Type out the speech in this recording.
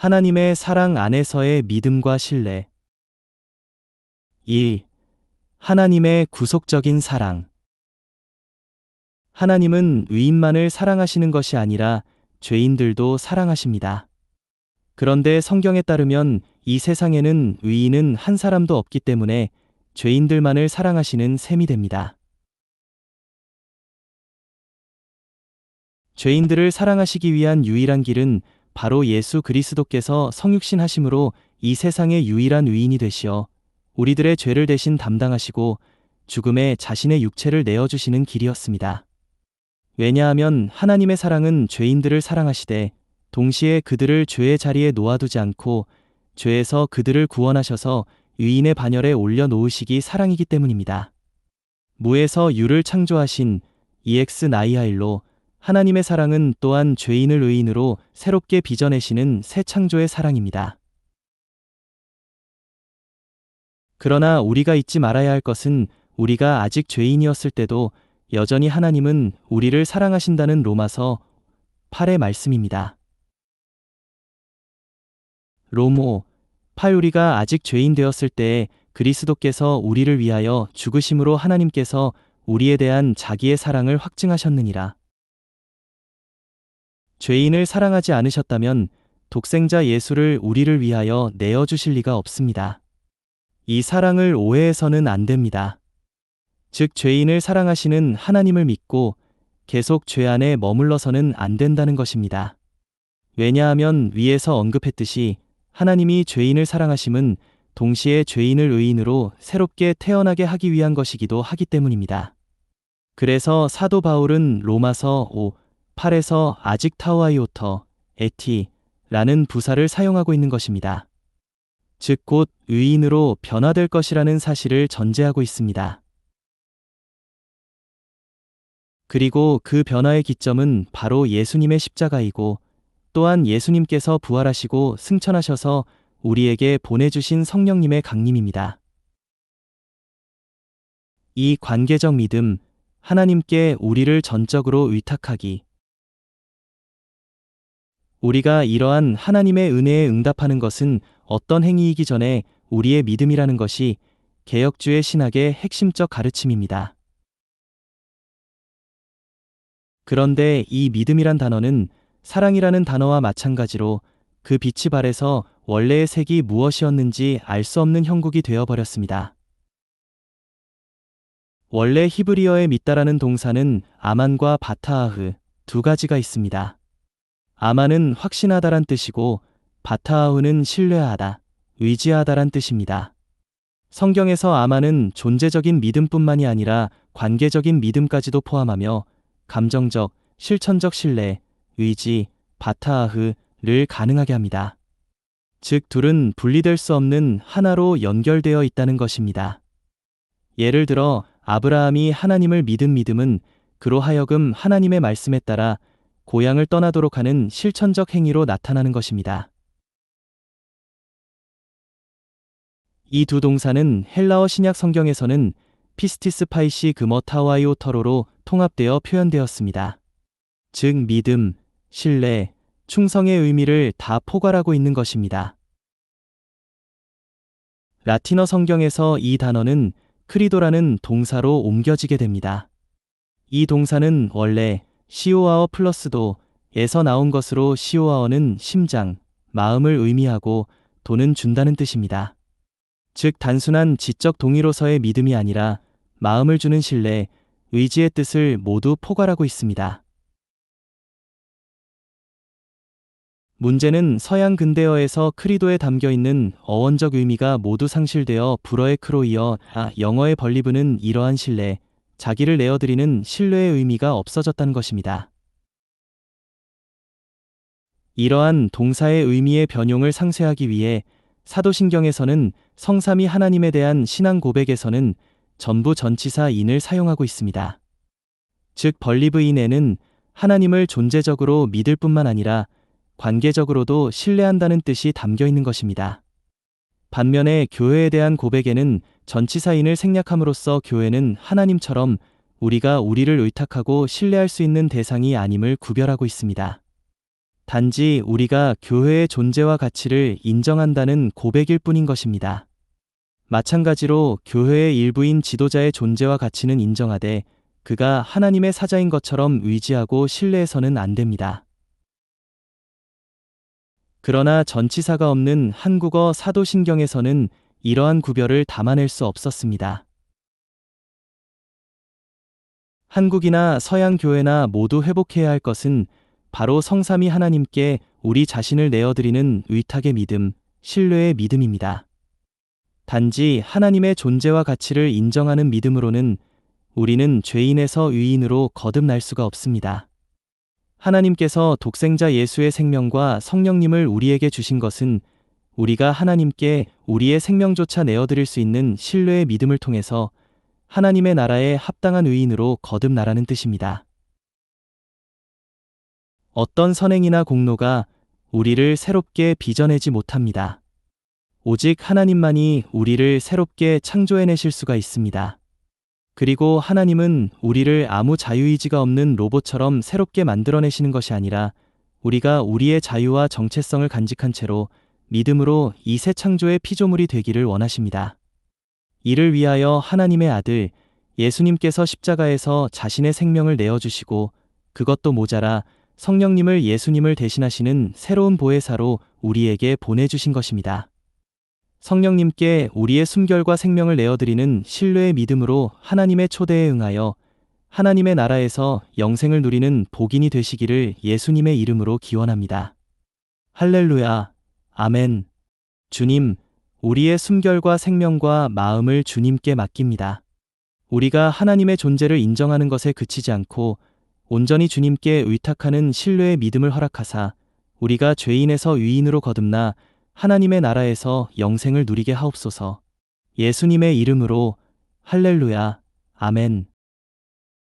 하나님의 사랑 안에서의 믿음과 신뢰. 1. 하나님의 구속적인 사랑. 하나님은 의인만을 사랑하시는 것이 아니라 죄인들도 사랑하십니다. 그런데 성경에 따르면 이 세상에는 의인은 한 사람도 없기 때문에 죄인들만을 사랑하시는 셈이 됩니다. 죄인들을 사랑하시기 위한 유일한 길은 바로 예수 그리스도께서 성육신 하심으로 이 세상의 유일한 의인이 되시어 우리들의 죄를 대신 담당하시고 죽음에 자신의 육체를 내어주시는 길이었습니다. 왜냐하면 하나님의 사랑은 죄인들을 사랑하시되 동시에 그들을 죄의 자리에 놓아두지 않고 죄에서 그들을 구원하셔서 의인의 반열에 올려놓으시기 사랑이기 때문입니다. 무에서 유를 창조하신 EX 나이하일로 하나님의 사랑은 또한 죄인을 의인으로 새롭게 빚어내시는 새 창조의 사랑입니다. 그러나 우리가 잊지 말아야 할 것은 우리가 아직 죄인이었을 때도 여전히 하나님은 우리를 사랑하신다는 로마서 8의 말씀입니다. 롬5 8 우리가 아직 죄인 되었을 때에 그리스도께서 우리를 위하여 죽으심으로 하나님께서 우리에 대한 자기의 사랑을 확증하셨느니라. 죄인을 사랑하지 않으셨다면 독생자 예수를 우리를 위하여 내어주실 리가 없습니다. 이 사랑을 오해해서는 안 됩니다. 즉 죄인을 사랑하시는 하나님을 믿고 계속 죄 안에 머물러서는 안 된다는 것입니다. 왜냐하면 위에서 언급했듯이 하나님이 죄인을 사랑하심은 동시에 죄인을 의인으로 새롭게 태어나게 하기 위한 것이기도 하기 때문입니다. 그래서 사도 바울은 로마서 5, 8에서 아직 타우아이오터, 에티라는 부사를 사용하고 있는 것입니다. 즉 곧 의인으로 변화될 것이라는 사실을 전제하고 있습니다. 그리고 그 변화의 기점은 바로 예수님의 십자가이고 또한 예수님께서 부활하시고 승천하셔서 우리에게 보내주신 성령님의 강림입니다. 이 관계적 믿음, 하나님께 우리를 전적으로 의탁하기. 우리가 이러한 하나님의 은혜에 응답하는 것은 어떤 행위이기 전에 우리의 믿음이라는 것이 개혁주의 신학의 핵심적 가르침입니다. 그런데 이 믿음이란 단어는 사랑이라는 단어와 마찬가지로 그 빛이 발해서 원래의 색이 무엇이었는지 알 수 없는 형국이 되어버렸습니다. 원래 히브리어에 믿다라는 동사는 아만과 바타아흐 두 가지가 있습니다. 아만은 확신하다란 뜻이고 바타아흐는 신뢰하다, 의지하다란 뜻입니다. 성경에서 아만은 존재적인 믿음뿐만이 아니라 관계적인 믿음까지도 포함하며 감정적, 실천적 신뢰, 의지, 바타아흐를 가능하게 합니다. 즉 둘은 분리될 수 없는 하나로 연결되어 있다는 것입니다. 예를 들어 아브라함이 하나님을 믿은 믿음은 그로 하여금 하나님의 말씀에 따라 고향을 떠나도록 하는 실천적 행위로 나타나는 것입니다. 이 두 동사는 헬라어 신약 성경에서는 피스티스 파이시 그머타와이오터로로 통합되어 표현되었습니다. 즉 믿음, 신뢰, 충성의 의미를 다 포괄하고 있는 것입니다. 라틴어 성경에서 이 단어는 크리도라는 동사로 옮겨지게 됩니다. 이 동사는 원래 시오아어 플러스 도에서 나온 것으로 시오아어는 심장, 마음을 의미하고 도는 준다는 뜻입니다. 즉 단순한 지적 동의로서의 믿음이 아니라 마음을 주는 신뢰, 의지의 뜻을 모두 포괄하고 있습니다. 문제는 서양 근대어에서 크리도에 담겨있는 어원적 의미가 모두 상실되어 불어의 크로 이어 영어의 벌리브는 이러한 신뢰, 자기를 내어드리는 신뢰의 의미가 없어졌다는 것입니다. 이러한 동사의 의미의 변용을 상쇄하기 위해 사도신경에서는 성삼위 하나님에 대한 신앙 고백에서는 전부 전치사 in을 사용하고 있습니다. 즉 벌리브 in에는 하나님을 존재적으로 믿을 뿐만 아니라 관계적으로도 신뢰한다는 뜻이 담겨 있는 것입니다. 반면에 교회에 대한 고백에는 전치사인을 생략함으로써 교회는 하나님처럼 우리가 우리를 의탁하고 신뢰할 수 있는 대상이 아님을 구별하고 있습니다. 단지 우리가 교회의 존재와 가치를 인정한다는 고백일 뿐인 것입니다. 마찬가지로 교회의 일부인 지도자의 존재와 가치는 인정하되 그가 하나님의 사자인 것처럼 의지하고 신뢰해서는 안 됩니다. 그러나 전치사가 없는 한국어 사도신경에서는 이러한 구별을 담아낼 수 없었습니다. 한국이나 서양 교회나 모두 회복해야 할 것은 바로 성삼위 하나님께 우리 자신을 내어드리는 의탁의 믿음, 신뢰의 믿음입니다. 단지 하나님의 존재와 가치를 인정하는 믿음으로는 우리는 죄인에서 의인으로 거듭날 수가 없습니다. 하나님께서 독생자 예수의 생명과 성령님을 우리에게 주신 것은 우리가 하나님께 우리의 생명조차 내어드릴 수 있는 신뢰의 믿음을 통해서 하나님의 나라에 합당한 의인으로 거듭나라는 뜻입니다. 어떤 선행이나 공로가 우리를 새롭게 빚어내지 못합니다. 오직 하나님만이 우리를 새롭게 창조해내실 수가 있습니다. 그리고 하나님은 우리를 아무 자유의지가 없는 로봇처럼 새롭게 만들어내시는 것이 아니라 우리가 우리의 자유와 정체성을 간직한 채로 믿음으로 이 새 창조의 피조물이 되기를 원하십니다. 이를 위하여 하나님의 아들 예수님께서 십자가에서 자신의 생명을 내어주시고 그것도 모자라 성령님을 예수님을 대신하시는 새로운 보혜사로 우리에게 보내주신 것입니다. 성령님께 우리의 숨결과 생명을 내어드리는 신뢰의 믿음으로 하나님의 초대에 응하여 하나님의 나라에서 영생을 누리는 복인이 되시기를 예수님의 이름으로 기원합니다. 할렐루야, 아멘. 주님, 우리의 숨결과 생명과 마음을 주님께 맡깁니다. 우리가 하나님의 존재를 인정하는 것에 그치지 않고 온전히 주님께 의탁하는 신뢰의 믿음을 허락하사 우리가 죄인에서 의인으로 거듭나 하나님의 나라에서 영생을 누리게 하옵소서. 예수님의 이름으로 할렐루야, 아멘.